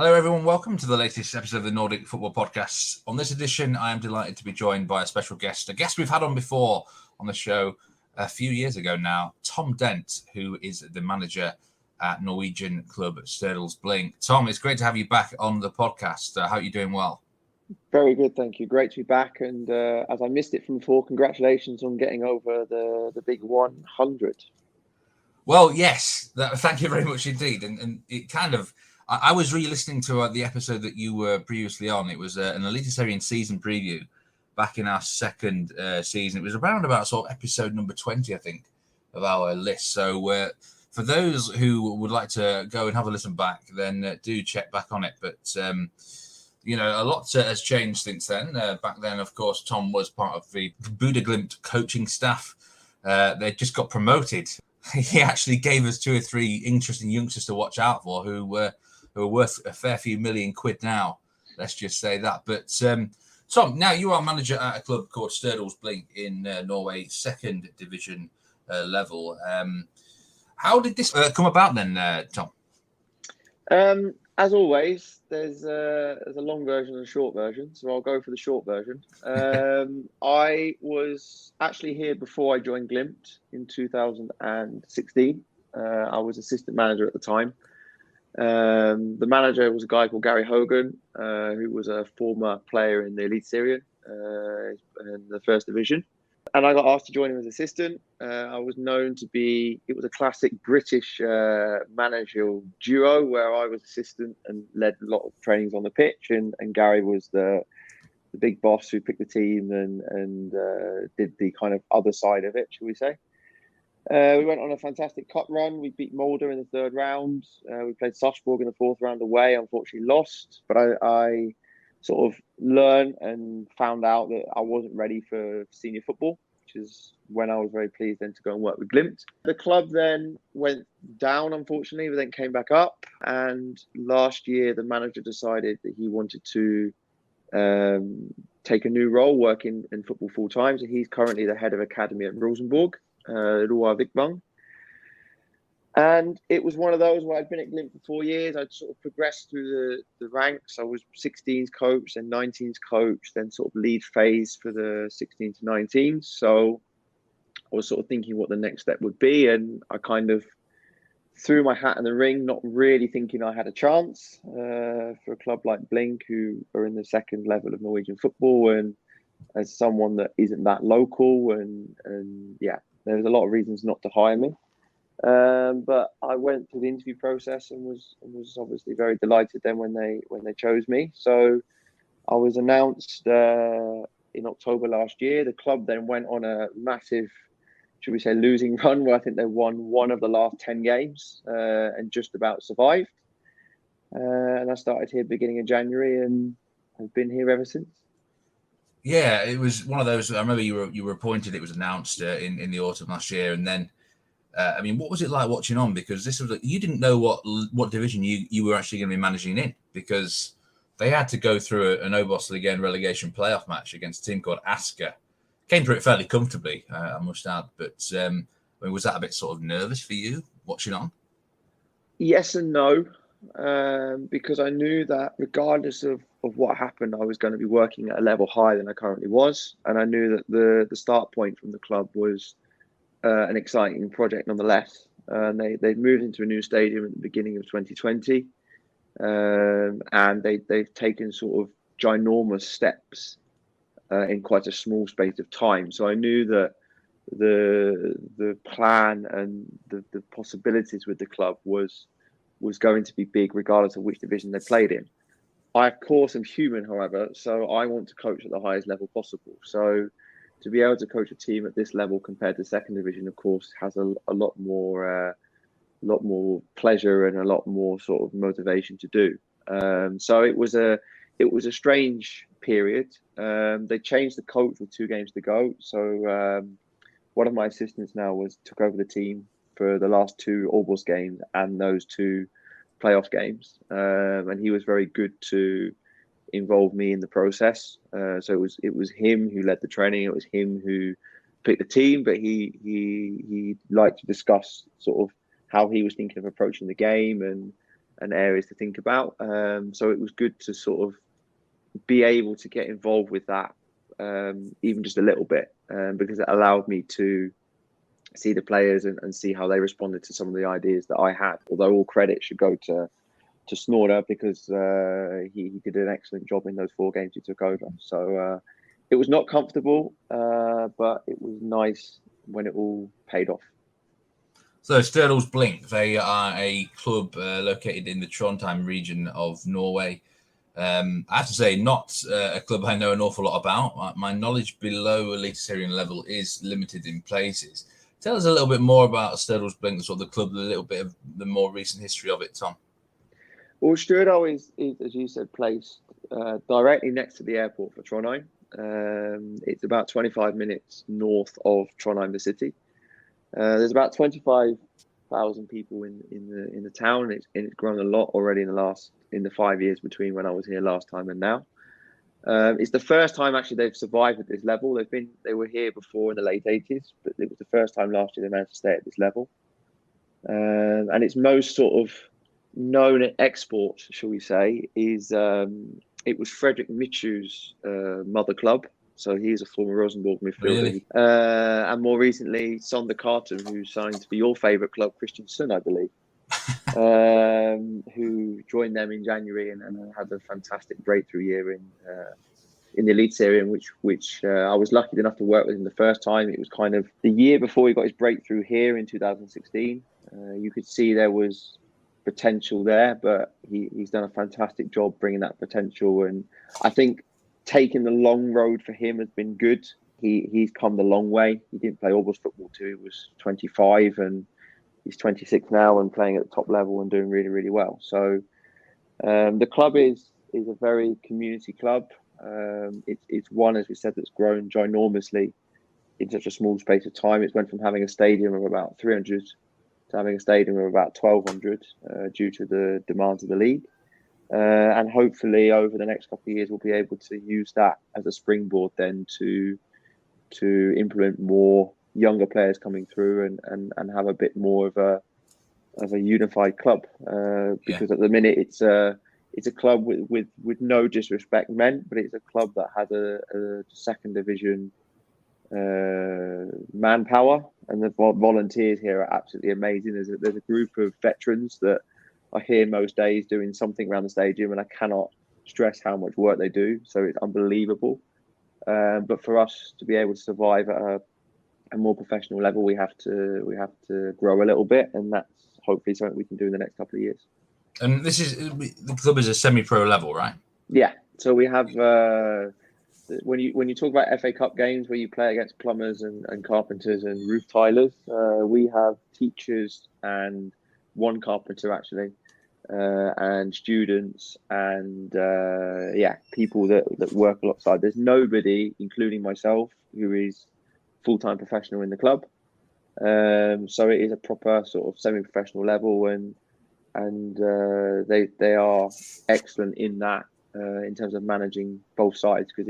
Hello, everyone. Welcome to the latest episode of the Nordic Football Podcast. On this edition, I am delighted to be joined by a special guest, a guest we've had on before on the show a few years ago now, Tom Dent, who is the manager at Norwegian club Stjørdals-Blink. Tom, it's great to have you back on the podcast. How are you doing? Well? Very good, thank you. Great to be back. And as I missed it from before, congratulations on getting over the big 100. Well, yes. Thank you very much indeed. And it kind of... I was re-listening to the episode that you were previously on. It was an Eliteserien season preview back in our second season. It was around about sort of episode number 20, I think, of our list. So for those who would like to go and have a listen back, then do check back on it. But, a lot has changed since then. Back then, of course, Tom was part of the Bodø Glimt coaching staff. They just got promoted. He actually gave us 2 or 3 interesting youngsters to watch out for who are worth a fair few million quid now. Let's just say that. But Tom, now you are manager at a club called Stjørdals-Blink in Norway, second division level. How did this come about then, Tom? As always, there's a long version and a short version, so I'll go for the short version. I was actually here before I joined Glimt in 2016. I was assistant manager at the time. The manager was a guy called Gary Hogan, who was a former player in the Eliteserien in the first division. And I got asked to join him as assistant. I was known to be, it was a classic British managerial duo where I was assistant and led a lot of trainings on the pitch. And Gary was the big boss who picked the team and did the kind of other side of it, shall we say. We went on a fantastic cup run. We beat Molde in the 3rd round. We played Sarpsborg in the 4th round away, unfortunately lost. But I sort of learned and found out that I wasn't ready for senior football, which is when I was very pleased then to go and work with Glimt. The club then went down, unfortunately, but then came back up. And last year, the manager decided that he wanted to take a new role, working in football full time. So he's currently the head of academy at Rosenborg. And it was one of those where I'd been at Glimt for 4 years. I'd sort of progressed through the ranks. I was 16s coach, then 19s coach, then sort of lead phase for the 16 to 19s. So I was sort of thinking what the next step would be. And I kind of threw my hat in the ring, not really thinking I had a chance for a club like Blink, who are in the 2nd level of Norwegian football. And as someone that isn't that local and yeah, there's a lot of reasons not to hire me. But I went through the interview process and was obviously very delighted then when they chose me. So I was announced in October last year. The club then went on a massive, should we say, losing run where I think they won 1 of the last 10 games and just about survived. And I started here beginning of January and I've been here ever since. Yeah, it was one of those. I remember you were appointed. It was announced in the autumn last year, and then what was it like watching on? Because this was you didn't know what division you were actually going to be managing in, because they had to go through an OBOS Ligaen relegation playoff match against a team called Asker. Came through it fairly comfortably, I must add. But was that a bit sort of nervous for you watching on? Yes and no, because I knew that regardless of what happened, I was going to be working at a level higher than I currently was. And I knew that the start point from the club was an exciting project nonetheless. And they've moved into a new stadium at the beginning of 2020. And they've taken sort of ginormous steps in quite a small space of time. So I knew that the plan and the possibilities with the club was going to be big regardless of which division they played in. I, of course, am human, however, so I want to coach at the highest level possible. So to be able to coach a team at this level compared to 2nd division, of course, has a lot more pleasure and a lot more sort of motivation to do. So it was a strange period. They changed the coach with 2 games to go. So one of my assistants now took over the team for the last 2 OBOS games and those 2 playoff games, and he was very good to involve me in the process. So it was him who led the training. It was him who picked the team, but he liked to discuss sort of how he was thinking of approaching the game and areas to think about. So it was good to sort of be able to get involved with that, even just a little bit, because it allowed me to see the players and see how they responded to some of the ideas that I had. Although all credit should go to Snorre, because he did an excellent job in those 4 games he took over. So it was not comfortable, but it was nice when it all paid off. So Stjørdals-Blink, they are a club located in the Trondheim region of Norway. I have to say, not a club I know an awful lot about. My knowledge below Eliteserien level is limited in places. Tell us a little bit more about Stjørdals-Blink, sort of the club, a little bit of the more recent history of it, Tom. Well, Stjørdal is, as you said, placed directly next to the airport for Trondheim. It's about 25 minutes north of Trondheim, the city. There's about 25,000 people in the town. It's grown a lot already in the 5 years between when I was here last time and now. It's the first time actually they've survived at this level. They were here before in the late 80s, but it was the first time last year they managed to stay at this level. And its most sort of known export, shall we say, is it was Fredrik Michu's mother club. So he's a former Rosenborg midfielder. Really? And more recently, Sander Carton, who signed for your favourite club, Kristiansund, I believe, who joined them in January and had a fantastic breakthrough year in the Eliteserien, which I was lucky enough to work with him the first time. It was kind of the year before he got his breakthrough here in 2016. You could see there was potential there, but he's done a fantastic job bringing that potential. And I think taking the long road for him has been good. He's come the long way. He didn't play OBOS football till he was 25, and he's 26 now and playing at the top level and doing really, really well. So the club is a very community club. It's one, as we said, that's grown ginormously in such a small space of time. It's went from having a stadium of about 300 to having a stadium of about 1,200 due to the demands of the league. And hopefully over the next couple of years, we'll be able to use that as a springboard then to implement more younger players coming through and have a bit more of a unified club. Because at the minute it's a club with no disrespect meant, but it's a club that has a second division manpower, and the volunteers here are absolutely amazing. There's a group of veterans that are here most days doing something around the stadium, and I cannot stress how much work they do. So it's unbelievable. But for us to be able to survive at a more professional level, we have to grow a little bit, and that's hopefully something we can do in the next couple of years. And the club is a semi-pro level, right? Yeah. So we have when you talk about FA Cup games where you play against plumbers and carpenters and roof tilers, we have teachers and one carpenter actually, and students and people that work alongside. There's nobody, including myself, who is full-time professional in the club. So it is a proper sort of semi-professional level, and they are excellent in that in terms of managing both sides, because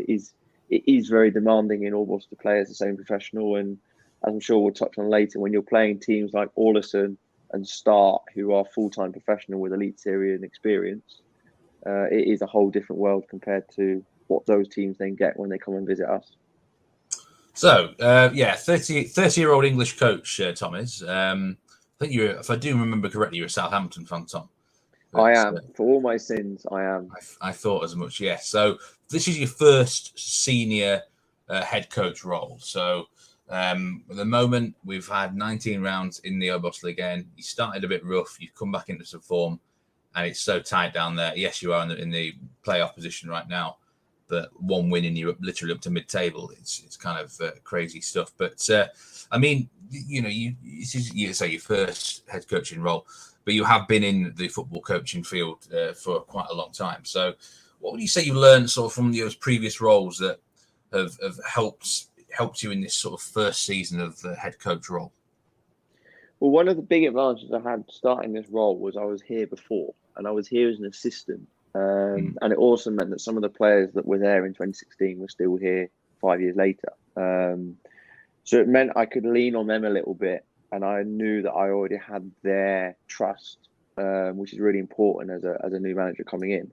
it is very demanding in almost to play as a semi-professional. And as I'm sure we'll touch on later, when you're playing teams like Ålesund and Start, who are full-time professional with Eliteserien experience, it is a whole different world compared to what those teams then get when they come and visit us. So, 30-year-old English coach, Tom is. I think if I do remember correctly, you're a Southampton fan, Tom. But, I am. For all my sins, I am. I thought as much, yes. So this is your first senior head coach role. So at the moment, we've had 19 rounds in the OBOS Ligaen. You started a bit rough. You've come back into some form, and it's so tight down there. Yes, you are in the playoff position right now, but one win and you're literally up to mid-table. It's kind of crazy stuff. But I mean, this is your first head coaching role, but you have been in the football coaching field for quite a long time. So what would you say you learned sort of from those previous roles that have helped you in this sort of first season of the head coach role? Well, one of the big advantages I had starting this role was I was here before, and I was here as an assistant. And it also meant that some of the players that were there in 2016 were still here 5 years later. So it meant I could lean on them a little bit, and I knew that I already had their trust which is really important as a new manager coming in,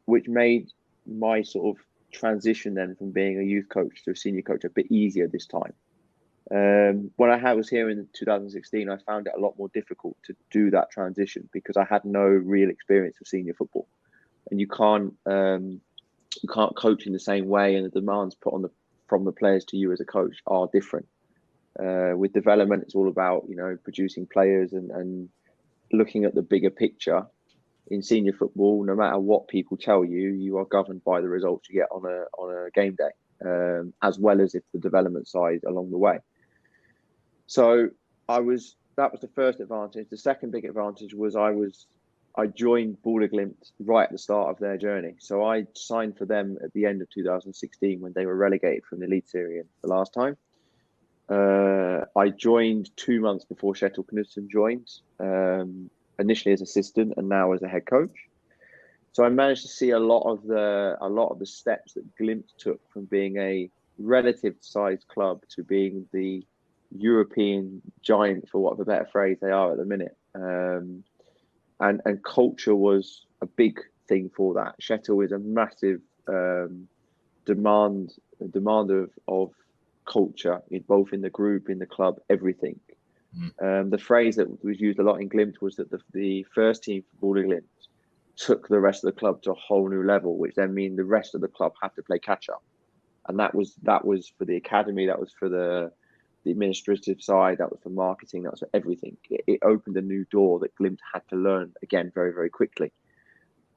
which made my sort of transition then from being a youth coach to a senior coach a bit easier this time. When I was here in 2016, I found it a lot more difficult to do that transition because I had no real experience of senior football, and you can't coach in the same way, and the demands put on from the players to you as a coach are different. With development, it's all about producing players and looking at the bigger picture. In senior football, no matter what people tell you, you are governed by the results you get on a game day, as well as if the development side along the way. So that was the first advantage. The second big advantage was I joined Bodø Glimt right at the start of their journey. So I signed for them at the end of 2016 when they were relegated from the Eliteserien the last time. I joined 2 months before Kjetil Knutsen joined, initially as assistant and now as a head coach. So I managed to see a lot of the steps that Glimt took from being a relative sized club to being the European giant, for want of a better phrase, they are at the minute. And culture was a big thing for that. Kjetil is a massive demander of culture, both in the group, in the club, everything. The phrase that was used a lot in Glimt was that the first team for Bodø Glimt took the rest of the club to a whole new level, which then means the rest of the club had to play catch up. And that was for the academy, that was for the administrative side, that was for marketing, that was for everything. It opened a new door that Glimt had to learn again very, very quickly.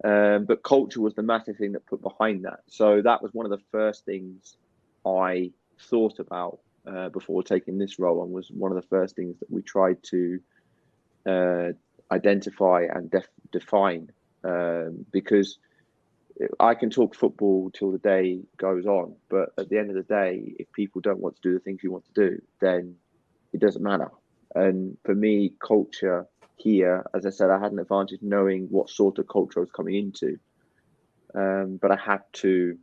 But culture was the massive thing that put behind that. So that was one of the first things I thought about before taking this role, and was one of the first things that we tried to identify and define, because I can talk football till the day goes on, but at the end of the day, if people don't want to do the things you want to do, then it doesn't matter. And for me, culture here, as I said, I had an advantage knowing what sort of culture I was coming into, but I had to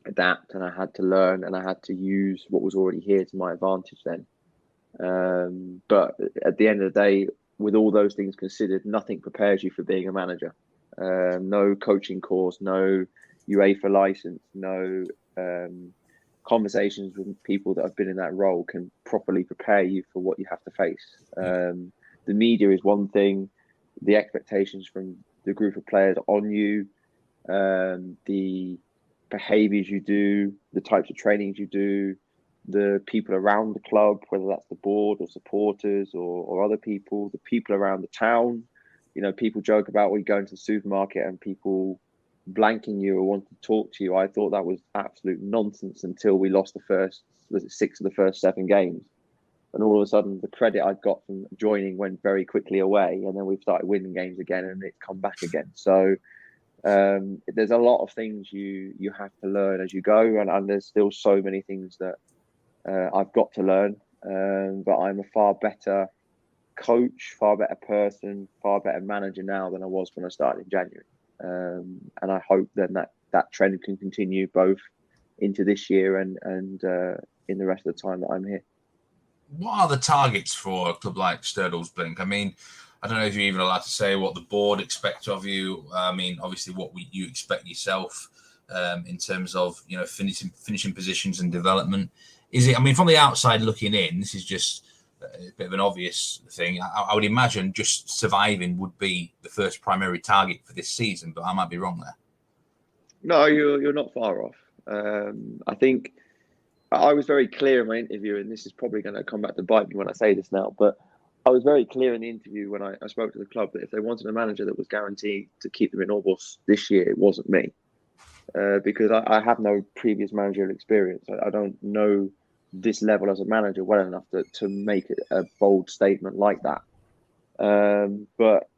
adapt, and I had to learn, and I had to use what was already here to my advantage then. But at the end of the day, with all those things considered, nothing prepares you for being a manager. No coaching course, no UEFA license, no conversations with people that have been in that role can properly prepare you for what you have to face. The media is one thing, the expectations from the group of players on you, the behaviours you do, the types of trainings you do, the people around the club, whether that's the board or supporters or other people, the people around the town. People joke about when you go into the supermarket and people blanking you or want to talk to you. I thought that was absolute nonsense until we lost the first, 6 of the first 7 games. And all of a sudden, the credit I got from joining went very quickly away. And then we've started winning games again, and it's come back again. So there's a lot of things you have to learn as you go. And there's still so many things that I've got to learn. But I'm a far better coach, far better person, far better manager now than I was when I started in January. And I hope then that trend can continue both into this year and in the rest of the time that I'm here. What are the targets for a club like Stjørdals-Blink? I mean, I don't know if you're even allowed to say what the board expects of you. I mean, obviously, what you expect yourself in terms of finishing positions and development. Is it? I mean, from the outside looking in, this is just a bit of an obvious thing. I would imagine just surviving would be the first primary target for this season, but I might be wrong there. No, you're not far off. I think I was very clear in my interview, and this is probably going to come back to bite me when I say this now, but I was very clear in the interview when I spoke to the club that if they wanted a manager that was guaranteed to keep them in OBOS this year, it wasn't me. Because I have no previous managerial experience. I don't know this level as a manager well enough to make a bold statement like that. But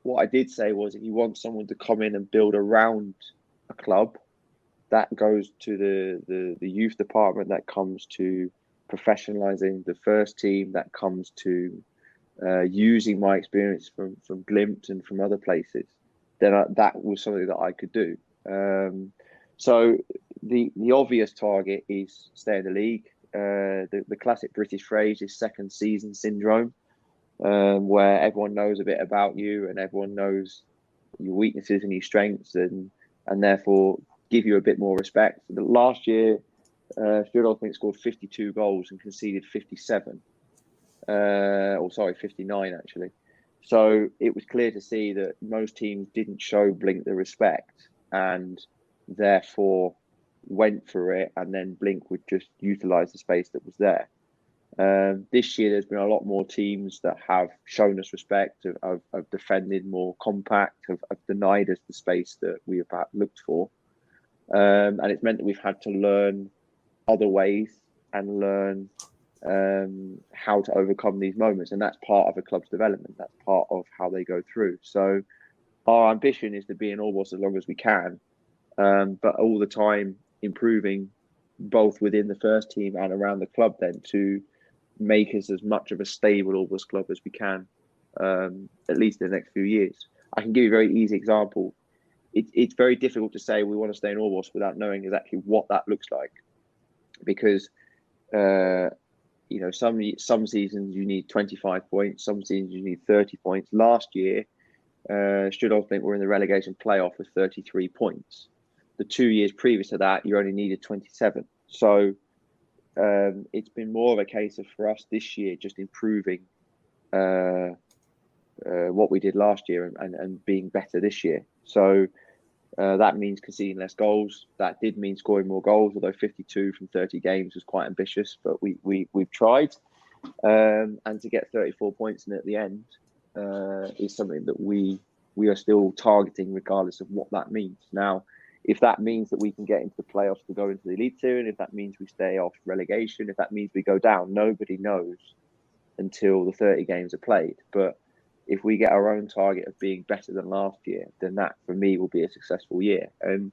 what I did say was, if you want someone to come in and build around a club, that goes to the youth department, that comes to professionalizing the first team, that comes to using my experience from Glimt and from other places, then that was something that I could do. So the obvious target is stay in the league. The classic British phrase is second season syndrome. where everyone knows a bit about you and everyone knows your weaknesses and your strengths, and therefore give you a bit more respect. Last year, Stjørdals-Blink scored 52 goals and conceded 57. 59 actually. So it was clear to see that most teams didn't show Blink the respect and therefore went for it, and then Blink would just utilise the space that was there. This year, there's been a lot more teams that have shown us respect, have defended more compact, have denied us the space that we have looked for. And it's meant that we've had to learn other ways and learn how to overcome these moments. And that's part of a club's development. That's part of how they go through. So our ambition is to be in OBOS as long as we can, but all the time improving both within the first team and around the club then to make us as much of a stable OBOS club as we can, at least in the next few years. I can give you a very easy example. It's very difficult to say we want to stay in OBOS without knowing exactly what that looks like, because some seasons you need 25 points, some seasons you need 30 points. Last year, Stjørdals-Blink were in the relegation playoff with 33 points. The 2 years previous to that, you only needed 27. So it's been more of a case of, for us this year, just improving what we did last year and being better this year. So that means conceding less goals. That did mean scoring more goals, although 52 from 30 games was quite ambitious, but we've tried. And to get 34 points in at the end is something that we are still targeting, regardless of what that means. Now, if that means that we can get into the playoffs to go into the E23, if that means we stay off relegation, if that means we go down, nobody knows until the 30 games are played. But if we get our own target of being better than last year, then that, for me, will be a successful year. And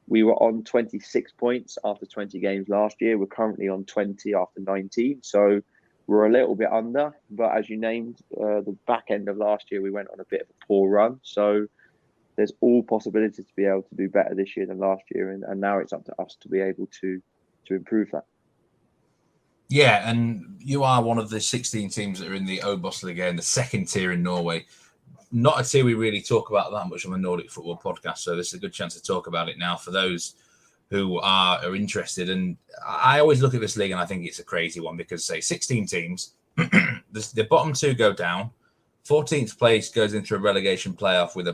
we were on 26 points after 20 games last year. We're currently on 20 after 19. So we're a little bit under. But as you named, the back end of last year, we went on a bit of a poor run. So there's all possibilities to be able to do better this year than last year. And now it's up to us to be able to improve that. Yeah, and you are one of the 16 teams that are in the OBOS Ligaen, the second tier in Norway. Not a tier we really talk about that much on the Nordic Football Podcast, so this is a good chance to talk about it now for those who are interested. And I always look at this league and I think it's a crazy one because, say, 16 teams, the bottom two go down, 14th place goes into a relegation playoff with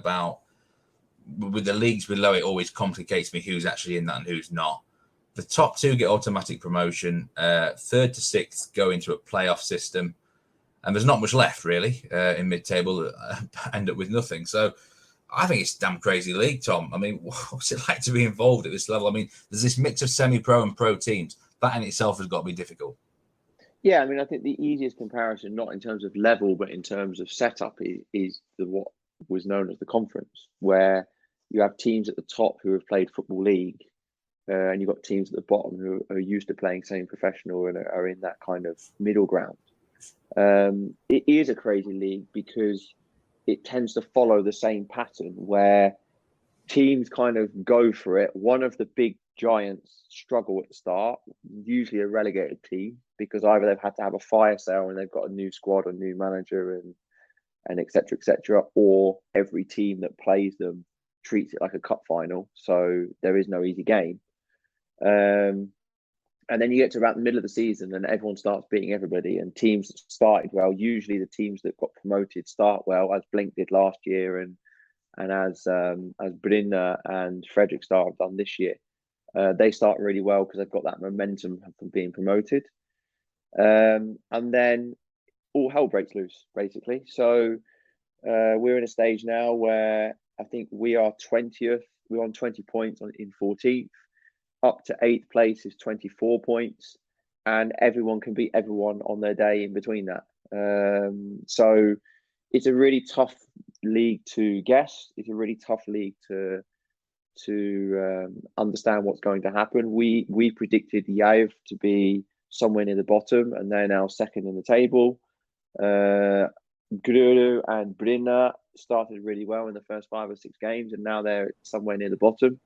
the leagues below it always complicates me who's actually in that and who's not. The top two get automatic promotion. Third to sixth go into a playoff system. And there's not much left, really, in mid-table. End up with nothing. So I think it's a damn crazy league, Tom. I mean, what's it like to be involved at this level? I mean, there's this mix of semi-pro and pro teams. That in itself has got to be difficult. Yeah, I mean, I think the easiest comparison, not in terms of level, but in terms of setup, is what was known as the conference, where you have teams at the top who have played Football League, and you've got teams at the bottom who are used to playing semi-professional and are in that kind of middle ground. It is a crazy league because it tends to follow the same pattern where teams kind of go for it. One of the big giants struggle at the start, usually a relegated team, because either they've had to have a fire sale and they've got a new squad, a new manager, and et cetera, or every team that plays them treats it like a cup final. So there is no easy game. And then you get to about the middle of the season and everyone starts beating everybody, and teams that started well, usually the teams that got promoted start well, as Blink did last year and as Brinna and Fredrikstad have done this year. They start really well because they've got that momentum from being promoted. And then all hell breaks loose, basically. So we're in a stage now where I think we are 20th. We're on 20 points in 14th. Up to 8th place is 24 points, and everyone can beat everyone on their day in between that. So it's a really tough league to guess. It's a really tough league to understand what's going to happen. We predicted Yave to be somewhere near the bottom, and they're now second in the table. Grøru and Brinna started really well in the first 5 or 6 games, and now they're somewhere near the bottom.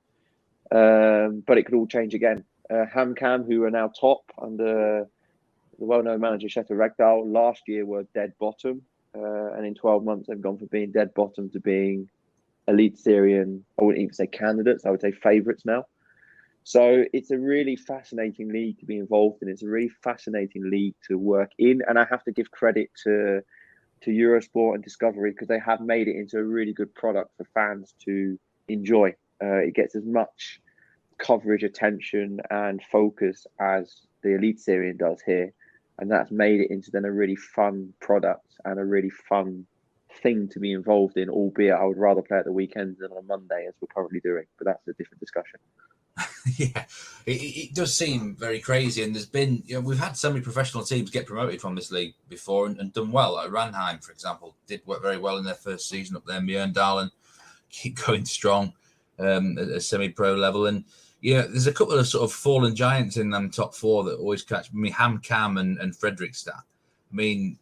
But it could all change again. HamKam, who are now top under the well-known manager Kjetil Rekdal, last year were dead bottom. and in 12 months they've gone from being dead bottom to being Eliteserien. I wouldn't even say candidates; I would say favourites now. So it's a really fascinating league to be involved in. It's a really fascinating league to work in, and I have to give credit to Eurosport and Discovery because they have made it into a really good product for fans to enjoy. It gets as much coverage, attention, and focus as the Eliteserien does here, and that's made it into then a really fun product and a really fun thing to be involved in. Albeit, I would rather play at the weekends than on a Monday, as we're currently doing. But that's a different discussion. Yeah, it does seem very crazy, and there's been, we've had so many professional teams get promoted from this league before and done well. Like Ranheim, for example, did work very well in their first season up there. Mjøndalen keep going strong at a semi-pro level, and there's a couple of sort of fallen giants in them top four that always catch me: HamKam and Fredrikstad. I mean,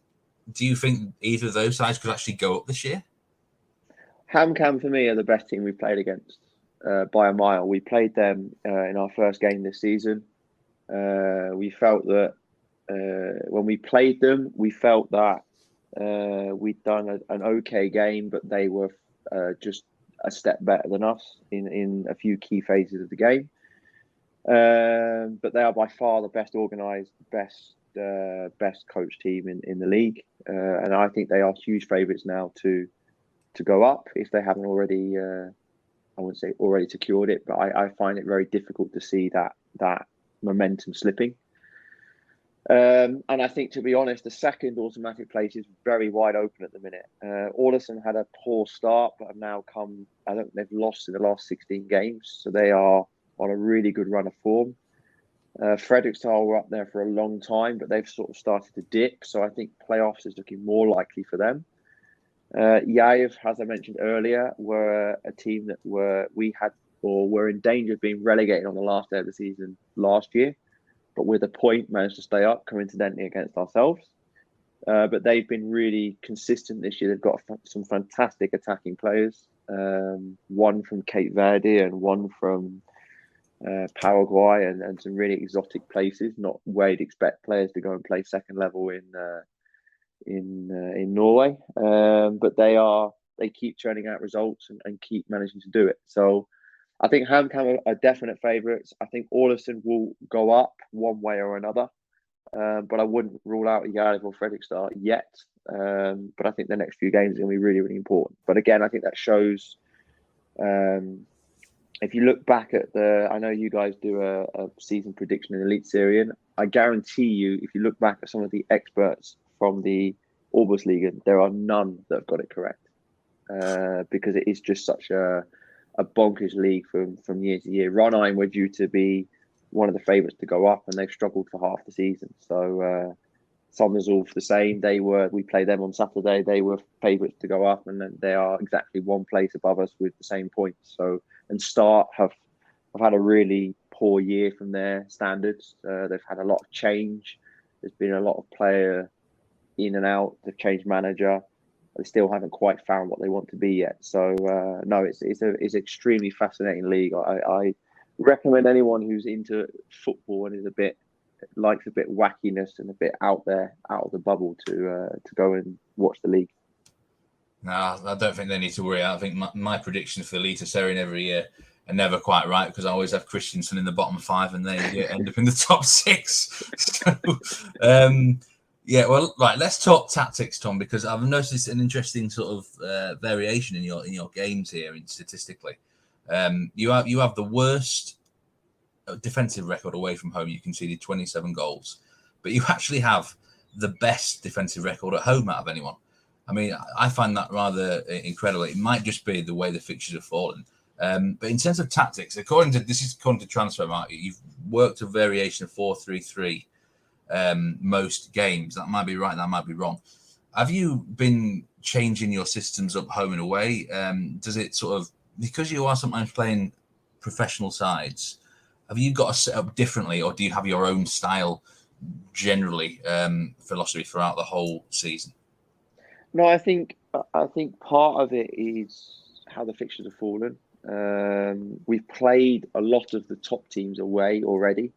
do you think either of those sides could actually go up this year? HamKam for me are the best team we've played against. By a mile. We played them in our first game this season. We felt that when we played them, we felt that we'd done an okay game, but they were just a step better than us in a few key phases of the game. But they are by far the best organised, best coach team in the league, and I think they are huge favourites now to go up if they haven't already. I wouldn't say already secured it, but I find it very difficult to see that momentum slipping. And I think, to be honest, the second automatic place is very wide open at the minute. Ålesund had a poor start, but have now come. I think they've lost in the last 16 games, so they are on a really good run of form. Fredrikstad were up there for a long time, but they've sort of started to dip. So I think playoffs is looking more likely for them. Yaev, as I mentioned earlier, were a team that were in danger of being relegated on the last day of the season last year, but with a point managed to stay up, coincidentally against ourselves. But they've been really consistent this year. They've got some fantastic attacking players, one from Cape Verde and one from Paraguay, and some really exotic places, not where you'd expect players to go and play second level in Norway, but they keep churning out results and keep managing to do it. So I think HamKam are definite favourites. I think Ålesund will go up one way or another, but I wouldn't rule out Yaev or Fredrikstad yet. But I think the next few games are going to be really, really important. But again, I think that shows. If you look back at I know you guys do a season prediction in Eliteserien. I guarantee you, if you look back at some of the experts from the OBOS Ligaen, there are none that have got it correct, because it is just such a bonkers league from year to year. Ranheim were due to be one of the favourites to go up, and they've struggled for half the season. So Sandnes the same. We played them on Saturday. They were favourites to go up, and then they are exactly one place above us with the same points. So, and Start have had a really poor year from their standards. They've had a lot of change. There's been a lot of player in and out. They've changed manager. They still haven't quite found what they want to be yet. So no, it's an extremely fascinating league. I recommend anyone who's into football and likes a bit wackiness and a bit out of the bubble to go and watch the league. No, I don't think they need to worry. I think my predictions for Eliteserien every year are never quite right, because I always have Christiansen in the bottom 5 and they end up in the top 6. So, yeah, well, right. Let's talk tactics, Tom, because I've noticed an interesting sort of variation in your games here, statistically. You have the worst defensive record away from home. You conceded 27 goals, but you actually have the best defensive record at home out of anyone. I mean, I find that rather incredible. It might just be the way the fixtures have fallen. But in terms of tactics, according to Transfermarkt, you've worked a variation of 4-3-3 most games. That might be right, that might be wrong. Have you been changing your systems up home and away? Does it sort of, because you are sometimes playing professional sides, have you got to set up differently, or do you have your own style generally, philosophy throughout the whole season? No, I think part of it is how the fixtures have fallen. We've played a lot of the top teams away already.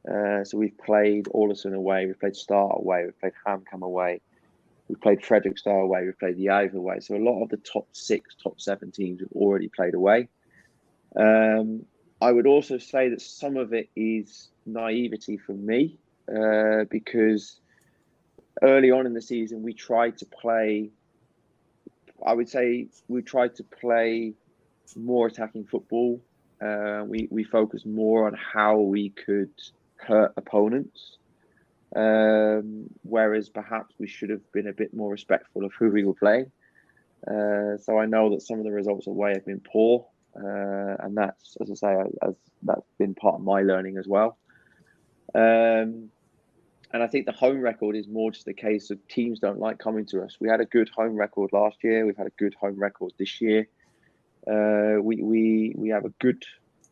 So we've played Ålesund away, we've played Start away, we've played HamKam away. We played Fredrikstad away. We played the Jerv away. So a lot of the top 6, top 7 teams have already played away. I would also say that some of it is naivety from me, because early on in the season, we tried to play, I would say we tried to play more attacking football. We focused more on how we could hurt opponents, whereas perhaps we should have been a bit more respectful of who we were playing. So I know that some of the results away have been poor, and that's, as I say, that's been part of my learning as well. And I think the home record is more just a case of teams don't like coming to us. We had a good home record last year. We've had a good home record this year. We have a good,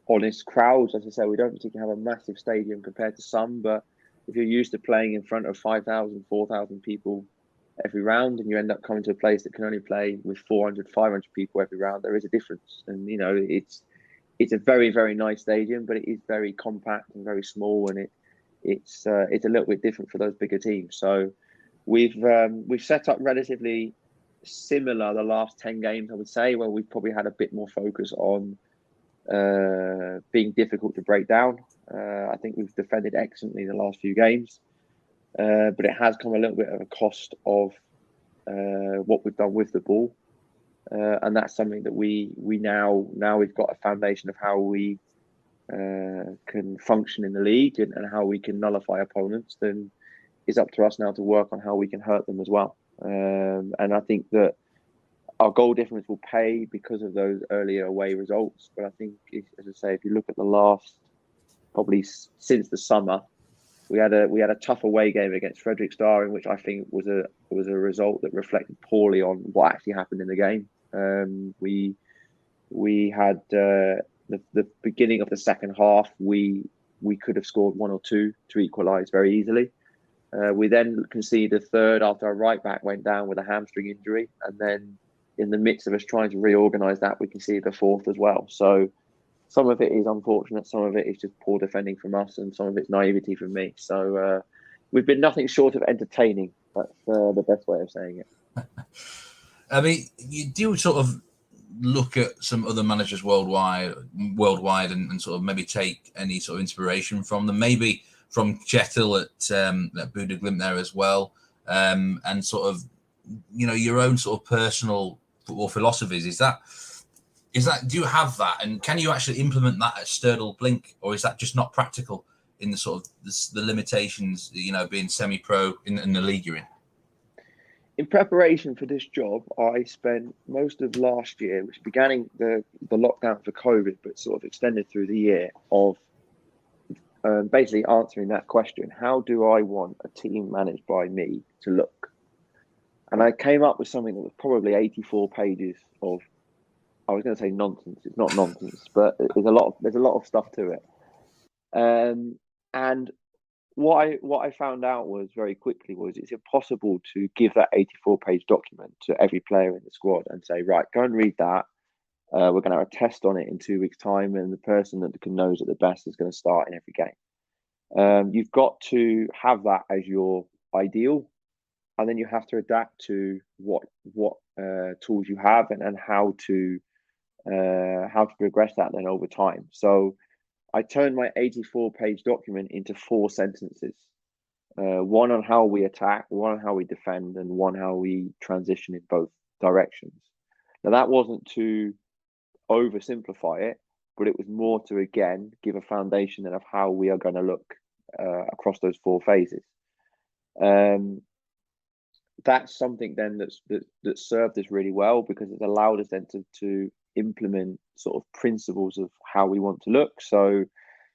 honest crowd. As I say, we don't particularly have a massive stadium compared to some, but if you're used to playing in front of 5,000, 4,000 people every round, and you end up coming to a place that can only play with 400, 500 people every round, there is a difference. And, you know, it's a very, very nice stadium, but it is very compact and very small, and it's a little bit different for those bigger teams. So we've set up relatively similar the last 10 games, I would say, where we've probably had a bit more focus on being difficult to break down. I think we've defended excellently in the last few games, but it has come a little bit at a cost of what we've done with the ball, and that's something that we now we've got a foundation of how we can function in the league and how we can nullify opponents. Then it's up to us now to work on how we can hurt them as well. And I think that our goal difference will pay because of those earlier away results. But I think, as I say, if you look at the last, probably since the summer, we had a tough away game against Fredrikstad, in which I think was a result that reflected poorly on what actually happened in the game. We had the beginning of the second half. We could have scored 1 or 2 to equalise very easily. We then conceded a third after our right back went down with a hamstring injury, and then in the midst of us trying to reorganise that, we conceded a fourth as well. So some of it is unfortunate, some of it is just poor defending from us, and some of it's naivety from me. So we've been nothing short of entertaining. That's the best way of saying it. I mean, you do sort of look at some other managers worldwide and sort of maybe take any sort of inspiration from them, maybe from Kjetil at Bodø Glimt there as well, and sort of, you know, your own sort of personal football philosophies. Is that do you have that, and can you actually implement that at Stjørdals-Blink, or is that just not practical in the sort of the limitations, you know, being semi-pro in the league you're in? In preparation for this job, I spent most of last year, which began in the lockdown for COVID, but sort of extended through the year, of basically answering that question: how do I want a team managed by me to look? And I came up with something that was probably 84 pages of, I was going to say nonsense. It's not nonsense, but there's a lot of stuff to it. And what I found out was very quickly was it's impossible to give that 84-page document to every player in the squad and say, right, go and read that. We're going to have a test on it in 2 weeks' time, and the person that knows it the best is going to start in every game. You've got to have that as your ideal, and then you have to adapt to what tools you have and how to progress that then over time. So I turned my 84-page document into 4 sentences. One on how we attack, one on how we defend, and one how we transition in both directions. Now, that wasn't to oversimplify it, but it was more to, again, give a foundation of how we are going to look across those 4 phases. That's something then that served us really well, because it allowed us then to implement sort of principles of how we want to look. So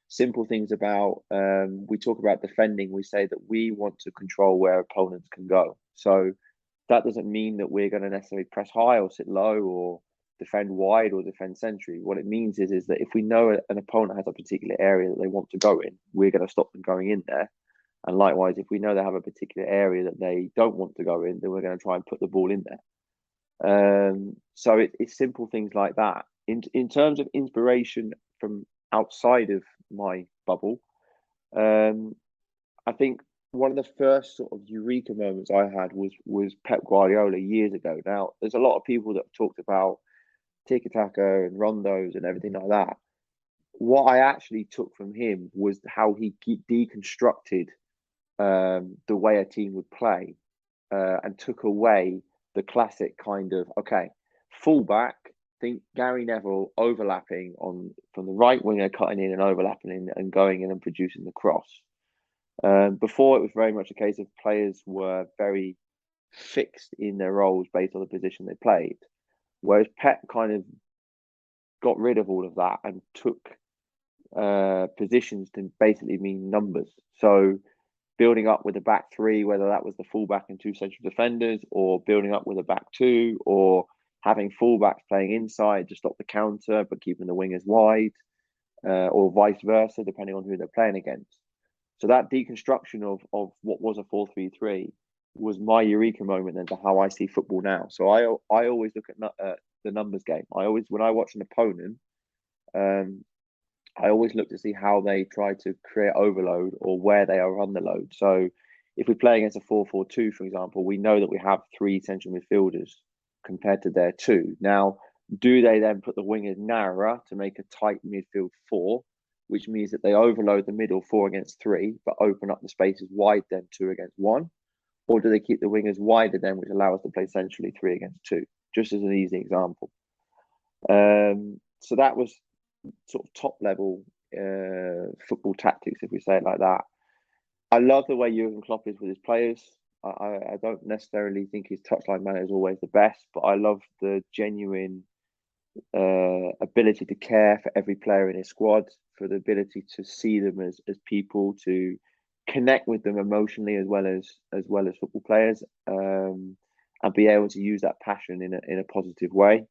simple things about, we talk about defending, we say that we want to control where opponents can go. So that doesn't mean that we're going to necessarily press high or sit low or defend wide or defend centrally. What it means is that if we know an opponent has a particular area that they want to go in, we're going to stop them going in there. And likewise, if we know they have a particular area that they don't want to go in, then we're going to try and put the ball in there. So it's simple things like that. In terms of inspiration from outside of my bubble, I think one of the first sort of eureka moments I had was Pep Guardiola years ago. Now, there's a lot of people that have talked about tiki-taka and rondos and everything like that. What I actually took from him was how he deconstructed the way a team would play, and took away the classic kind of, okay, fullback, think Gary Neville overlapping from the right winger, cutting in and overlapping in and going in and producing the cross. Before, it was very much a case of players were very fixed in their roles based on the position they played, whereas Pep kind of got rid of all of that and took positions to basically mean numbers. So building up with a back three, whether that was the fullback and two central defenders, or building up with a back two, or having fullbacks playing inside to stop the counter but keeping the wingers wide, or vice versa, depending on who they're playing against. So that deconstruction of what was a 4-3-3 was my eureka moment into how I see football now. So I always look at the numbers game. When I watch an opponent, I always look to see how they try to create overload or where they are underload. So if we play against a 4-4-2, for example, we know that we have 3 central midfielders compared to their 2. Now, do they then put the wingers narrower to make a tight midfield 4, which means that they overload the middle 4 against 3, but open up the spaces wide then 2 against 1? Or do they keep the wingers wider then, which allow us to play centrally 3 against 2? Just as an easy example. So that was sort of top level football tactics, if we say it like that. I love the way Jurgen Klopp is with his players. I don't necessarily think his touchline manner is always the best, but I love the genuine ability to care for every player in his squad, for the ability to see them as people, to connect with them emotionally as well as football players, and be able to use that passion in a positive way.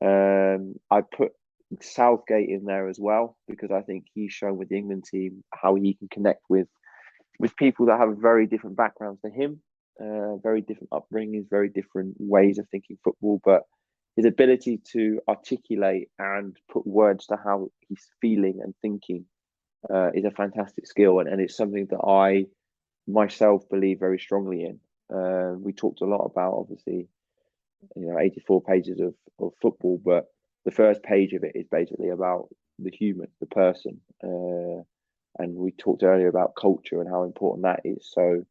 I put Southgate in there as well, because I think he's shown with the England team how he can connect with people that have very different backgrounds to him, very different upbringings, very different ways of thinking football, but his ability to articulate and put words to how he's feeling and thinking is a fantastic skill, and it's something that I myself believe very strongly in. We talked a lot about, obviously, 84 pages of football, but the first page of it is basically about the human, the person. And we talked earlier about culture and how important that is. So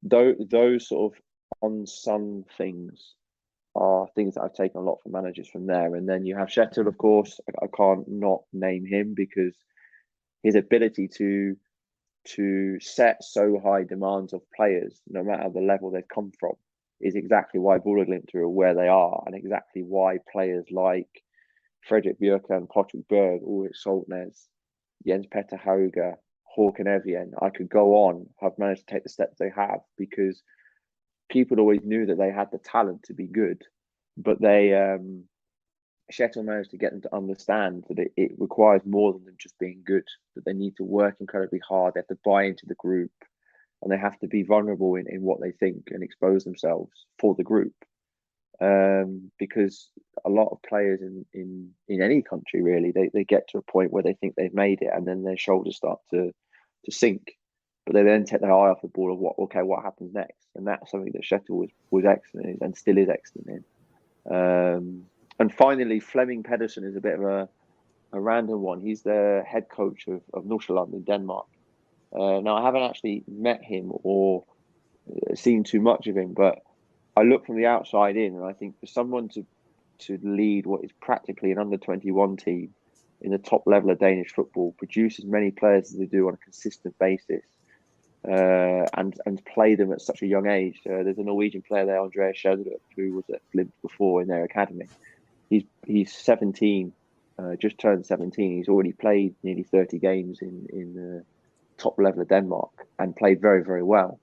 those sort of unsung things are things that I've taken a lot from managers from there. And then you have Shettle, of course. I can't not name him, because his ability to set so high demands of players, no matter the level they've come from, is exactly why Bodø Glimt are where they are, and exactly why players like Fredrik Bjørkan, Patrick Berg, Ulrik Soltnes, Jens Petter Hauge, Håkon Evjen, I could go on, have managed to take the steps they have, because people always knew that they had the talent to be good, but Shettle managed to get them to understand that it requires more than them just being good, that they need to work incredibly hard, they have to buy into the group, and they have to be vulnerable in what they think and expose themselves for the group. Because a lot of players in any country, really, they get to a point where they think they've made it, and then their shoulders start to sink, but they then take their eye off the ball of what happens next. And that's something that Shettle was excellent in, and still is excellent in. And finally, Flemming Pedersen is a bit of a random one. He's the head coach of Nordsjælland in Denmark. Now, I haven't actually met him or seen too much of him, but I look from the outside in, and I think for someone to lead what is practically an under-21 team in the top level of Danish football, produce as many players as they do on a consistent basis, and play them at such a young age. There's a Norwegian player there, Andreas Schjelderup, who was at Glimt before in their academy. He's 17, just turned 17. He's already played nearly 30 games in the top level of Denmark and played very, very well.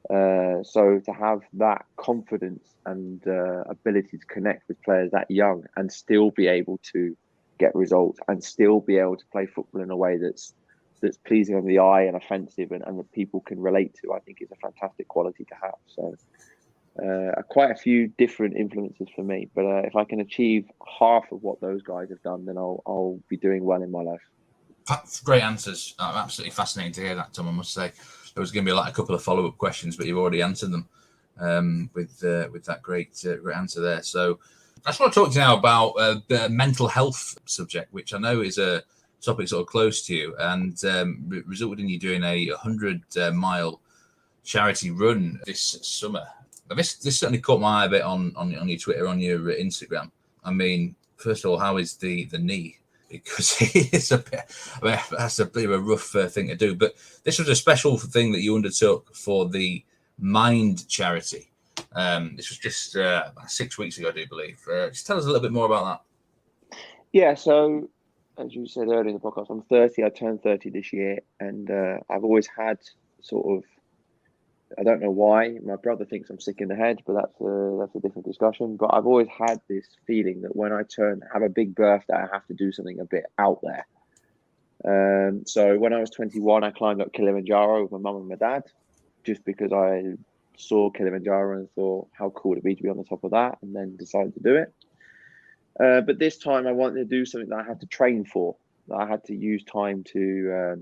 So to have that confidence and ability to connect with players that young and still be able to get results and still be able to play football in a way that's pleasing on the eye and offensive and that people can relate to, I think is a fantastic quality to have. So quite a few different influences for me, but if I can achieve half of what those guys have done, then I'll be doing well in my life. Great answers. Absolutely fascinating to hear that, Tom, I must say. there was going to be like a couple of follow-up questions, but you've already answered them with that great answer there. So I just want to talk to you now about the mental health subject, which I know is a topic sort of close to you, and resulted in you doing a 100-mile charity run this summer. This certainly caught my eye a bit on your Twitter, on your Instagram. I mean, first of all, how is the knee? Because it's that's a bit of a rough thing to do. But this was a special thing that you undertook for the Mind charity. This was just 6 weeks ago, I do believe. Just tell us a little bit more about that. Yeah, so as you said earlier in the podcast, I'm 30. I turned 30 this year, and I've always had sort of, I don't know why. My brother thinks I'm sick in the head, but that's a different discussion. But I've always had this feeling that when I have a big birthday, I have to do something a bit out there. So when I was 21, I climbed up Kilimanjaro with my mum and my dad, just because I saw Kilimanjaro and thought how cool it'd be to be on the top of that, and then decided to do it. But this time I wanted to do something that I had to train for, that I had to use time to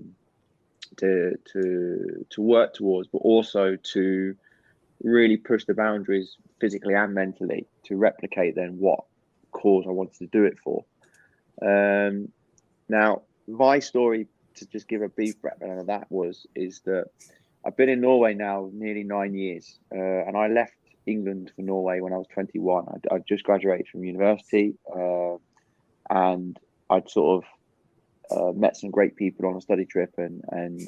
work towards, but also to really push the boundaries physically and mentally to replicate then what cause I wanted to do it for. Now, my story, to just give a brief background of that, is that I've been in Norway now nearly 9 years, and I left England for Norway when I was 21. I just graduated from university, and I'd sort of met some great people on a study trip, and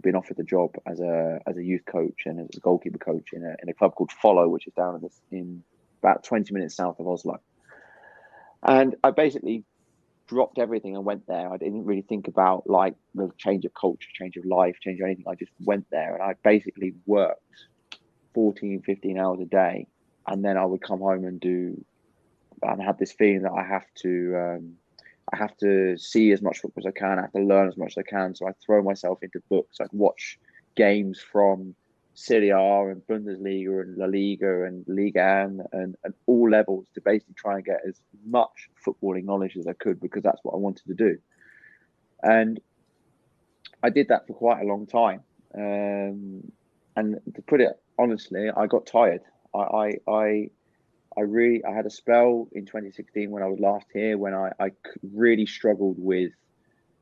been offered the job as a youth coach and as a goalkeeper coach in a club called Follow, which is down in about 20 minutes south of Oslo. And I basically dropped everything and went there. I didn't really think about like the change of culture, change of life, change of anything. I just went there, and I basically worked 14, 15 hours a day, and then I would come home and have this feeling that I have to see as much football as I can. I have to learn as much as I can. So I throw myself into books. I'd watch games from Serie A and Bundesliga and La Liga and Ligaen and all levels to basically try and get as much footballing knowledge as I could, because that's what I wanted to do. And I did that for quite a long time. And to put it honestly, I got tired. I had a spell in 2016 when I was last here, when I really struggled with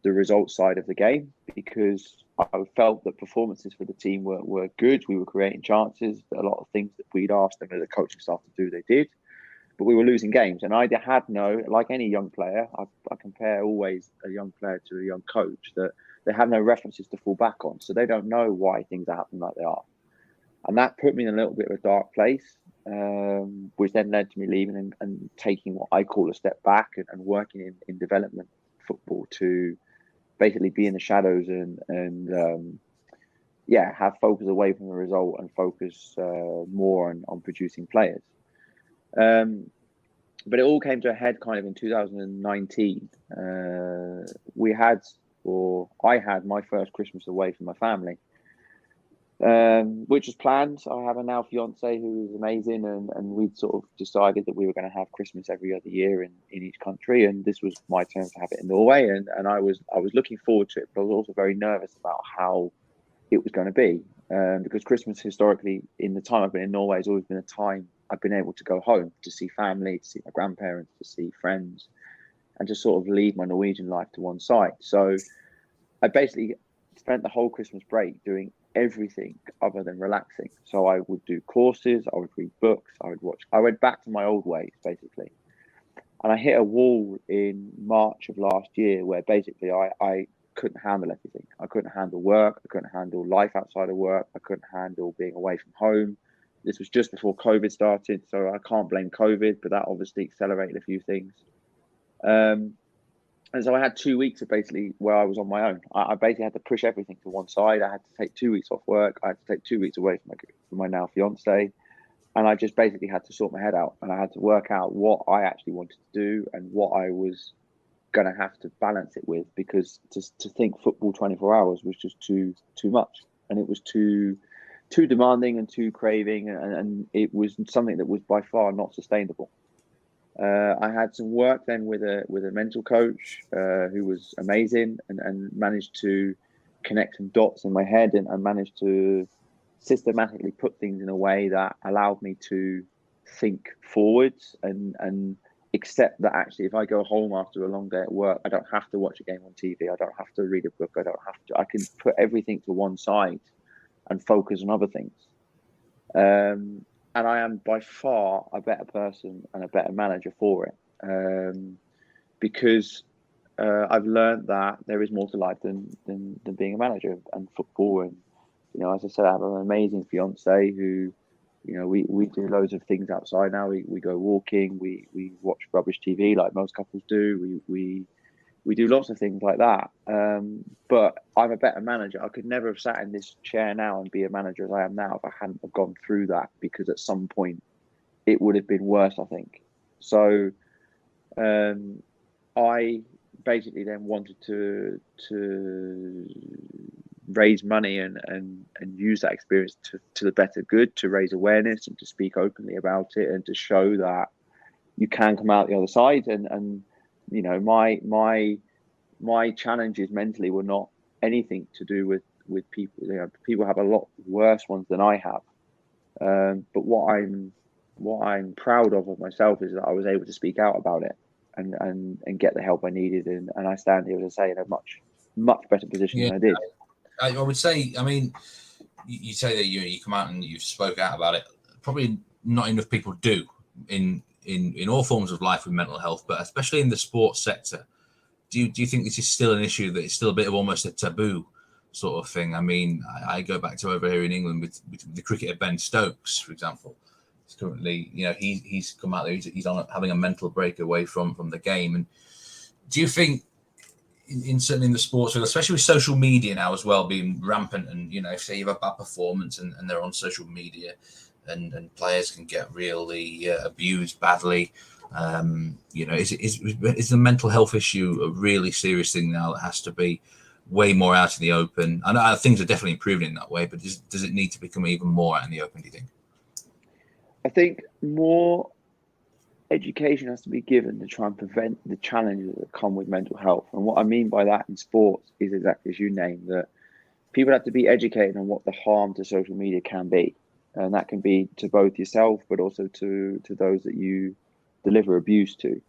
the results side of the game, because I felt that performances for the team were good. We were creating chances. A lot of things that we'd asked them as a coaching staff to do, they did. But we were losing games. And I had like any young player, I compare always a young player to a young coach, that they have no references to fall back on. So they don't know why things are happening like they are. And that put me in a little bit of a dark place, which then led to me leaving and taking what I call a step back and working in development football to basically be in the shadows and have focus away from the result and focus more on producing players. But it all came to a head kind of in 2019. I had my first Christmas away from my family, which was planned. I have a now fiance who is amazing, and we'd sort of decided that we were going to have Christmas every other year in each country, and this was my turn to have it in Norway, and I was looking forward to it, but I was also very nervous about how it was going to be, because Christmas historically, in the time I've been in Norway, has always been a time I've been able to go home to see family, to see my grandparents, to see friends, and just sort of leave my Norwegian life to one side. So I basically spent the whole Christmas break doing everything other than relaxing. So I would do courses, I would read books, I went back to my old ways, basically. And I hit a wall in March of last year where basically I couldn't handle everything. I couldn't handle work, I couldn't handle life outside of work, I couldn't handle being away from home. This was just before COVID started, so I can't blame COVID, but that obviously accelerated a few things. And so I had 2 weeks of basically where I was on my own. I basically had to push everything to one side. I had to take 2 weeks off work. I had to take 2 weeks away from my now fiance. And I just basically had to sort my head out. And I had to work out what I actually wanted to do and what I was going to have to balance it with. Because to think football 24 hours was just too much. And it was too demanding and too craving. And it was something that was by far not sustainable. I had some work then with a mental coach who was amazing and managed to connect some dots in my head and manage to systematically put things in a way that allowed me to think forwards and accept that actually if I go home after a long day at work, I don't have to watch a game on TV. I don't have to read a book. I can put everything to one side and focus on other things. And I am by far a better person and a better manager for it. Because I've learned that there is more to life than being a manager and football. And, as I said, I have an amazing fiance who, we do loads of things outside now. We go walking, we watch rubbish TV like most couples do. We do lots of things like that. But I'm a better manager. I could never have sat in this chair now and be a manager as I am now if I hadn't have gone through that, because at some point it would have been worse, I think. So I basically then wanted to raise money and use that experience to the better good, to raise awareness and to speak openly about it and to show that you can come out the other side. And my challenges mentally were not anything to do with people. People have a lot worse ones than I have. But what I'm proud of myself is that I was able to speak out about it and get the help I needed. And I stand here, as I say, in a much better position than I did. I would say, I mean, you say that you come out and you've spoke out about it. Probably not enough people do in all forms of life with mental health, but especially in the sports sector. Do you think this is still an issue, that it's still a bit of almost a taboo sort of thing? I mean, I go back to over here in England with the cricketer Ben Stokes, for example. He's currently, he's come out there. He's on having a mental break away from the game. And do you think, certainly in the sports field, especially with social media now as well being rampant, and if say you have a bad performance and they're on social media, and players can get really abused badly, is the mental health issue a really serious thing now that has to be way more out in the open? I know things are definitely improving in that way, but does it need to become even more out in the open, do you think? I think more education has to be given to try and prevent the challenges that come with mental health. And what I mean by that in sports is exactly as you named, that people have to be educated on what the harm to social media can be. And that can be to both yourself, but also to those that you deliver abuse to.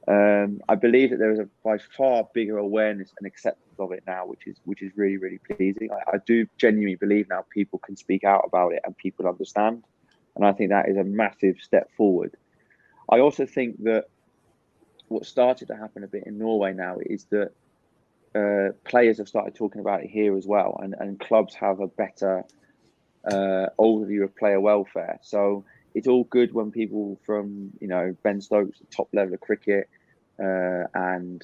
I believe that there is a by far bigger awareness and acceptance of it now, which is really, really pleasing. I do genuinely believe now people can speak out about it and people understand. And I think that is a massive step forward. I also think that what started to happen a bit in Norway now is that players have started talking about it here as well, and clubs have a better overview of player welfare. So it's all good when people from Ben Stokes, top level of cricket, and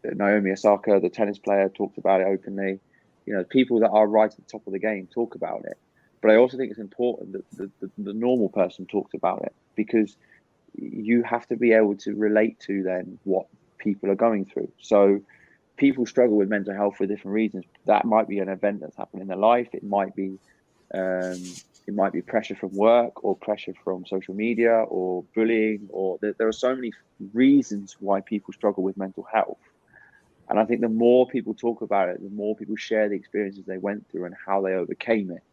Naomi Osaka, the tennis player, talked about it openly. People that are right at the top of the game talk about it. But I also think it's important that the normal person talks about it, because you have to be able to relate to then what people are going through. So people struggle with mental health for different reasons. That might be an event that's happened in their life. It might be pressure from work, or pressure from social media, or bullying, or there are so many reasons why people struggle with mental health. And I think the more people talk about it, the more people share the experiences they went through and how they overcame it.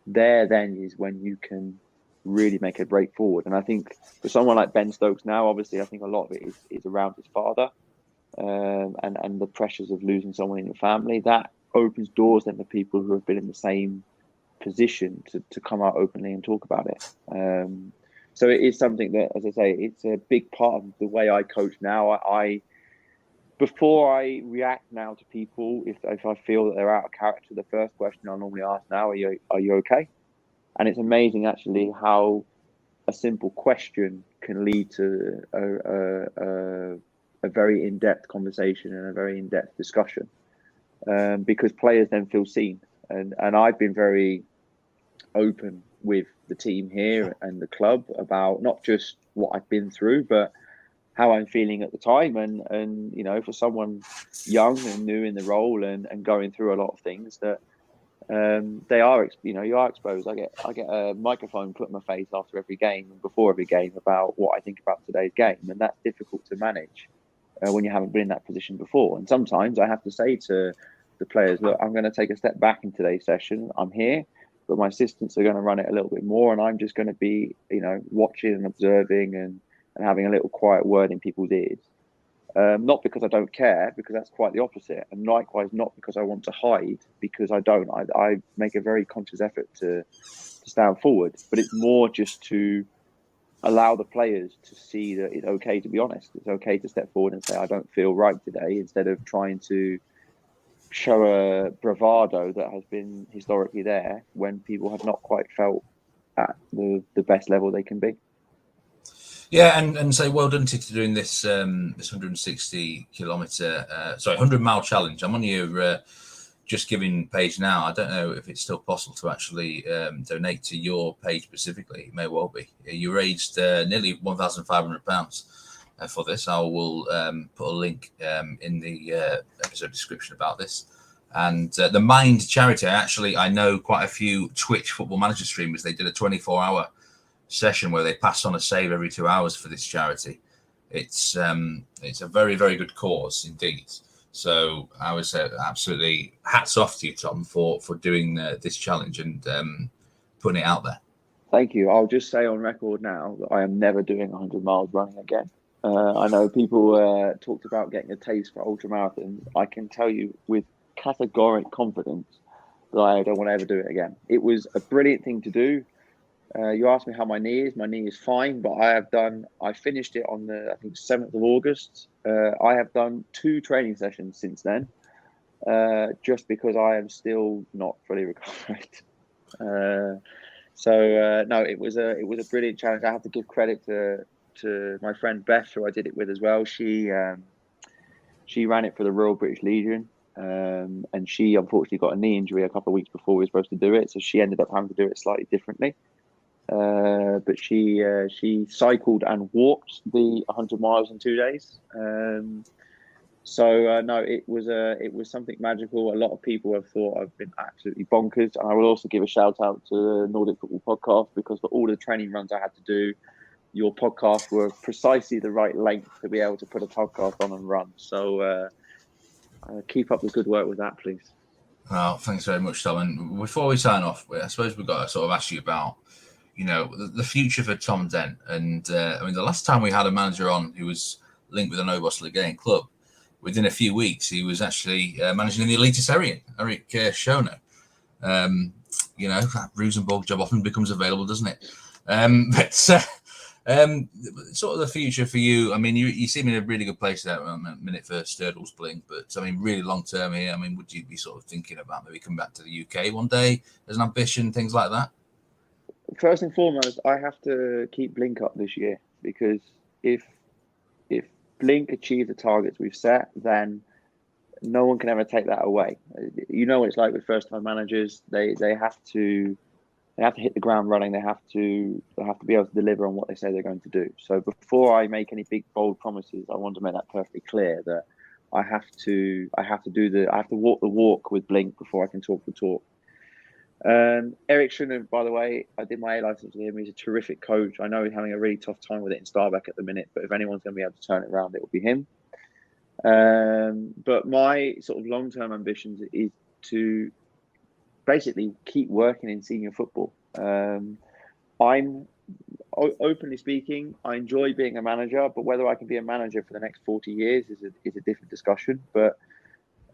There then is when you can really make a break forward. And I think for someone like Ben Stokes now, obviously, I think a lot of it is around his father, and the pressures of losing someone in your family. That opens doors then for people who have been in the same position to come out openly and talk about it. So it is something that, as I say, it's a big part of the way I coach now. Before I react now to people, if I feel that they're out of character, the first question I'll normally ask now, are you okay? And it's amazing actually how a simple question can lead to a very in-depth conversation and a very in-depth discussion, because players then feel seen. And I've been very open with the team here and the club about not just what I've been through, but how I'm feeling at the time. And for someone young and new in the role and going through a lot of things, that they are, you are exposed. I get a microphone put in my face after every game and before every game about what I think about today's game, and that's difficult to manage when you haven't been in that position before. And sometimes I have to say to the players, look, I'm going to take a step back in today's session. I'm here, but my assistants are going to run it a little bit more, and I'm just going to be, watching and observing and having a little quiet word in people's ears. Not because I don't care, because that's quite the opposite. And likewise, not because I want to hide, because I don't. I make a very conscious effort to stand forward, but it's more just to allow the players to see that it's okay to be honest. It's okay to step forward and say, I don't feel right today, instead of trying to show a bravado that has been historically there when people have not quite felt at the best level they can be. Yeah, and say well done to doing this 160 kilometer, 100-mile challenge. I'm on your Just Giving page now. I don't know if it's still possible to actually donate to your page specifically. It may well be. You raised nearly £1,500 for this. I will put a link in the episode description about this. And the Mind charity, I know quite a few Twitch Football Manager streamers. They did a 24-hour session where they passed on a save every 2 hours for this charity. It's a very, very good cause indeed. So I would say absolutely hats off to you, Tom, for doing this challenge and putting it out there. Thank you. I'll just say on record now that I am never doing 100 miles running again. I know people talked about getting a taste for ultramarathons. I can tell you with categoric confidence that I don't want to ever do it again. It was a brilliant thing to do. You asked me how my knee is. My knee is fine, but I finished it on the, I think, 7th of August. I have done 2 training sessions since then, just because I am still not fully recovered. No, it was a brilliant challenge. I have to give credit to my friend Beth, who I did it with as well. She ran it for the Royal British Legion. And she unfortunately got a knee injury a couple of weeks before we were supposed to do it. So she ended up having to do it slightly differently. But she cycled and walked the 100 miles in 2 days. No, it was something magical. A lot of people have thought I've been absolutely bonkers. And I will also give a shout out to the Nordic Football Podcast, because for all the training runs I had to do, your podcasts were precisely the right length to be able to put a podcast on and run. So keep up the good work with that, please. Well, thanks very much, Tom. And before we sign off, I suppose we've got to sort of ask you about, the future for Tom Dent. And the last time we had a manager on who was linked with an OBOS Ligaen club, within a few weeks, he was actually managing in the Eliteserien, Erik Schoner. That Rosenborg job often becomes available, doesn't it? Sort of the future for you. I mean, you seem in a really good place there a minute for Stjørdals-Blink, but I mean, really long term here. I mean, would you be sort of thinking about maybe coming back to the UK one day as an ambition, things like that? First and foremost, I have to keep Blink up this year, because if Blink achieve the targets we've set, then no one can ever take that away. You know what it's like with first-time managers. They have to hit the ground running. They have to be able to deliver on what they say they're going to do. So before I make any big bold promises, I want to make that perfectly clear that I have to walk the walk with Blink before I can talk the talk. Erik Schoner, by the way, I did my A license with him. He's a terrific coach. I know he's having a really tough time with it in Stabæk at the minute, but if anyone's going to be able to turn it around, it will be him. But my sort of long-term ambitions is to basically keep working in senior football. I'm openly speaking, I enjoy being a manager, but whether I can be a manager for the next 40 years is a different discussion. But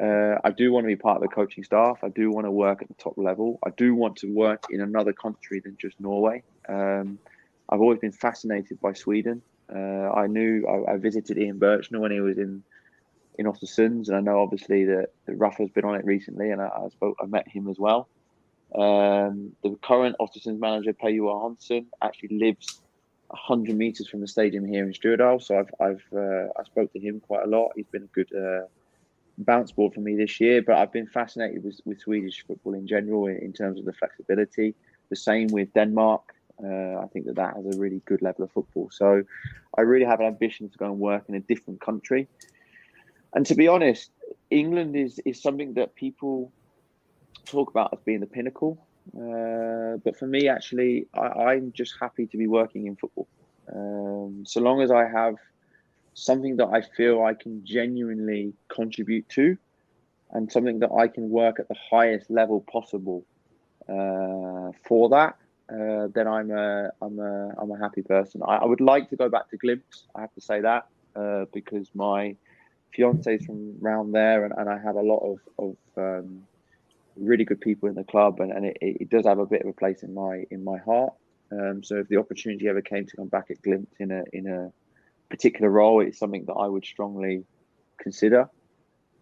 I do want to be part of the coaching staff. I do want to work at the top level. I do want to work in another country than just Norway. I've always been fascinated by Sweden. I visited Ian Birchnell when he was in Ottersunds, and I know obviously that Rafa's been on it recently, and I met him as well. The current Ottersunds manager, Per Johan Hansen, actually lives 100 meters from the stadium here in Stjørdal, so I spoke to him quite a lot. He's been a good bounce board for me this year, but I've been fascinated with Swedish football in general in terms of the flexibility. The same with Denmark. I think that has a really good level of football. So I really have an ambition to go and work in a different country. And to be honest, England is something that people talk about as being the pinnacle. But for me, actually, I'm just happy to be working in football. So long as I have something that I feel I can genuinely contribute to, and something that I can work at the highest level possible for that, then I'm a happy person. I would like to go back to Glimt. I have to say that because my fiance is from around there, and I have a lot of really good people in the club, and it does have a bit of a place in my heart. So if the opportunity ever came to come back at Glimt in a particular role, it's something that I would strongly consider.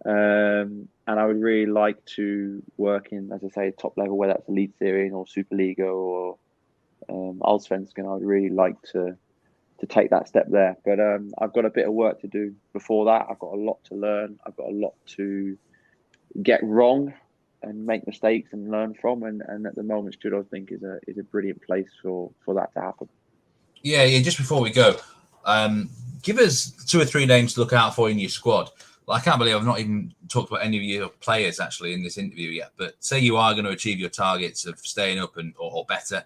And I would really like to work in, as I say, top level, whether that's Eliteserien or Superliga or Allsvenskan. I would really like to take that step there. But I've got a bit of work to do before that. I've got a lot to learn. I've got a lot to get wrong and make mistakes and learn from. And at the moment, Stjørdals-Blink is a brilliant place for that to happen. Yeah. Just before we go, give us 2 or 3 names to look out for in your squad. I can't believe I've not even talked about any of your players actually in this interview yet. But say you are going to achieve your targets of staying up or better,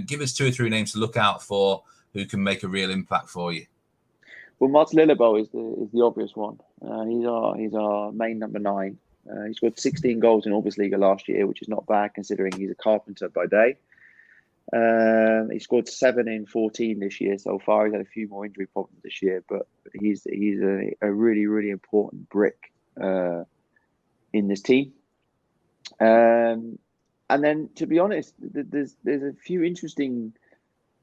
give us 2 or 3 names to look out for who can make a real impact for you. Well, Mats Lillebo is the obvious one. He's our main number 9. He scored 16 goals in OBOS Ligaen last year, which is not bad considering he's a carpenter by day. He scored 7 in 14 this year so far. He's had a few more injury problems this year, but he's a really, really important brick in this team. And then, to be honest, there's a few interesting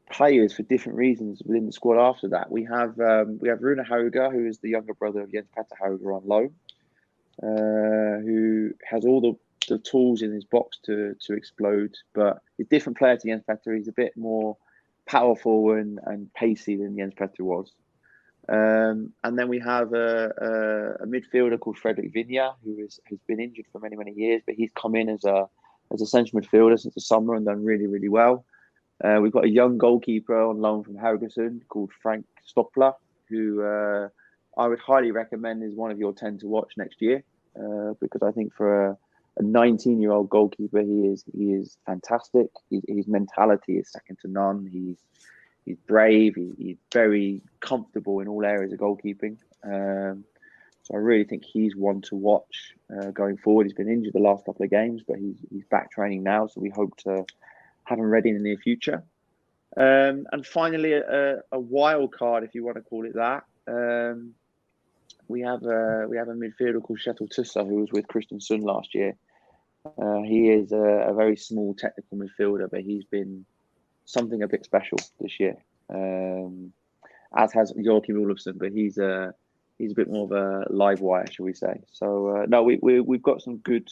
players for different reasons within the squad. After that, we have Rune Hauger, who is the younger brother of Jens Petter Hauger on loan, who has all the tools in his box to explode, but he's a different player to Jens Petter. He's a bit more powerful and pacey than Jens Petter was. And then we have a midfielder called Fredrik Vinja, who has been injured for many, many years, but he's come in as a central midfielder since the summer and done really, really well. We've got a young goalkeeper on loan from Haugesund called Frank Stoppler, who I would highly recommend is one of your 10 to watch next year, because I think for a 19-year-old goalkeeper, he is fantastic. His mentality is second to none. He's brave. He's very comfortable in all areas of goalkeeping. So I really think he's one to watch going forward. He's been injured the last couple of games, but he's back training now. So we hope to have him ready in the near future. And finally, a wild card, if you want to call it that. We have a midfielder called Kjetil Tussa, who was with Kristiansund last year. He is a very small technical midfielder, but he's been something a bit special this year. As has Joachim Olofsson, but he's a bit more of a live wire, shall we say? So no, we've got some good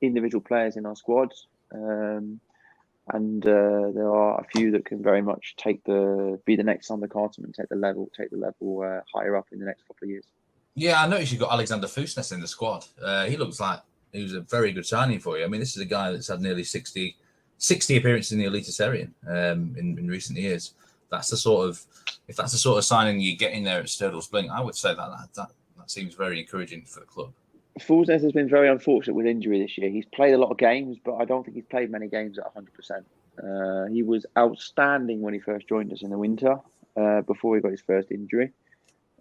individual players in our squad, and there are a few that can very much be the next Sander Carterman, take the level higher up in the next couple of years. Yeah, I noticed you've got Alexander Fusnes in the squad. He looks like he was a very good signing for you. I mean, this is a guy that's had nearly 60 appearances in the Eliteserien in recent years. If that's the sort of signing you get in there at Stjørdals-Blink, I would say that seems very encouraging for the club. Fusnes has been very unfortunate with injury this year. He's played a lot of games, but I don't think he's played many games at 100%. He was outstanding when he first joined us in the winter, before he got his first injury.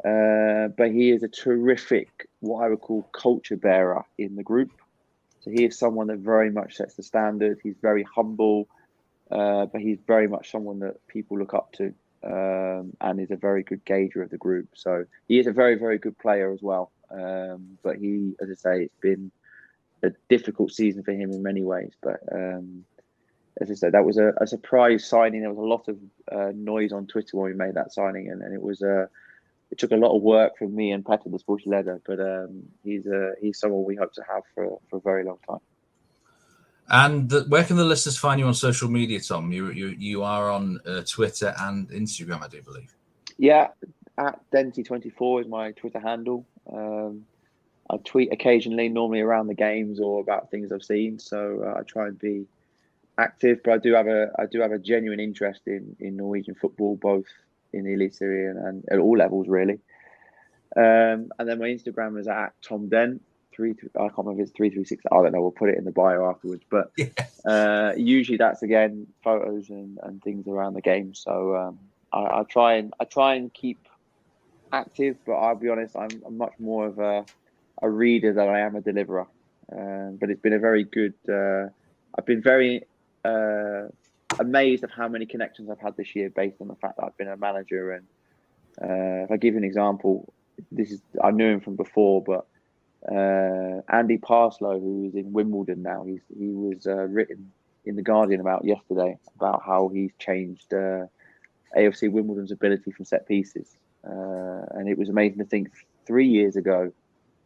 But he is a terrific, what I would call, culture bearer in the group. So he is someone that very much sets the standard. He's very humble, but he's very much someone that people look up to, and is a very good gauger of the group. So he is a very, very good player as well. But he, as I say, it's been a difficult season for him in many ways. But as I said, that was a surprise signing. There was a lot of noise on Twitter when we made that signing, and it took a lot of work from me and Petter, the sports leader. But he's someone we hope to have for a very long time. And where can the listeners find you on social media, Tom? You are on Twitter and Instagram, I do believe. Yeah, at Denty24 is my Twitter handle. I tweet occasionally, normally around the games or about things I've seen. So I try and be active, but I do have a genuine interest in Norwegian football, both in the Eliteserien and at all levels, really. And then my Instagram is at Tom Dent. I can't remember if it's 336. I don't know. We'll put it in the bio afterwards. But usually that's again photos and things around the game. So I try and keep active, but I'll be honest, I'm much more of a a reader than I am a deliverer. But it's been a very good. I've been very amazed of how many connections I've had this year based on the fact that I've been a manager. And if I give you an example, I knew him from before, but Andy Parslow, who is in Wimbledon now, he was written in the Guardian about yesterday about how he's changed AFC Wimbledon's ability from set pieces, and it was amazing to think 3 years ago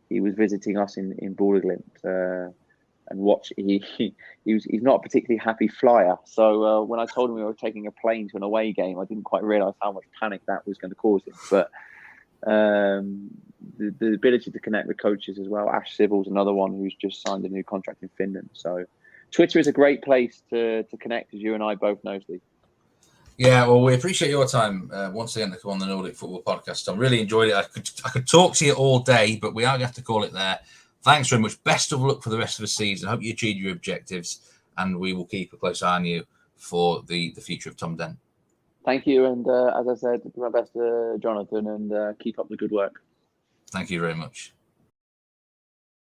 he was visiting us in Bodø, Glimt, and watch. He's not a particularly happy flyer. So when I told him we were taking a plane to an away game, I didn't quite realise how much panic that was going to cause him. But the ability to connect with coaches as well. Ash Sybil's another one who's just signed a new contract in Finland. So Twitter is a great place to connect, as you and I both know, Steve. Yeah, well, we appreciate your time once again to come on the Nordic Football Podcast. I really enjoyed it. I could talk to you all day, but we are going to have to call it there. Thanks very much. Best of luck for the rest of the season. I hope you achieve your objectives, and we will keep a close eye on you for the future of Tom Dent. Thank you, and as I said, do my best, Jonathan, and keep up the good work. Thank you very much.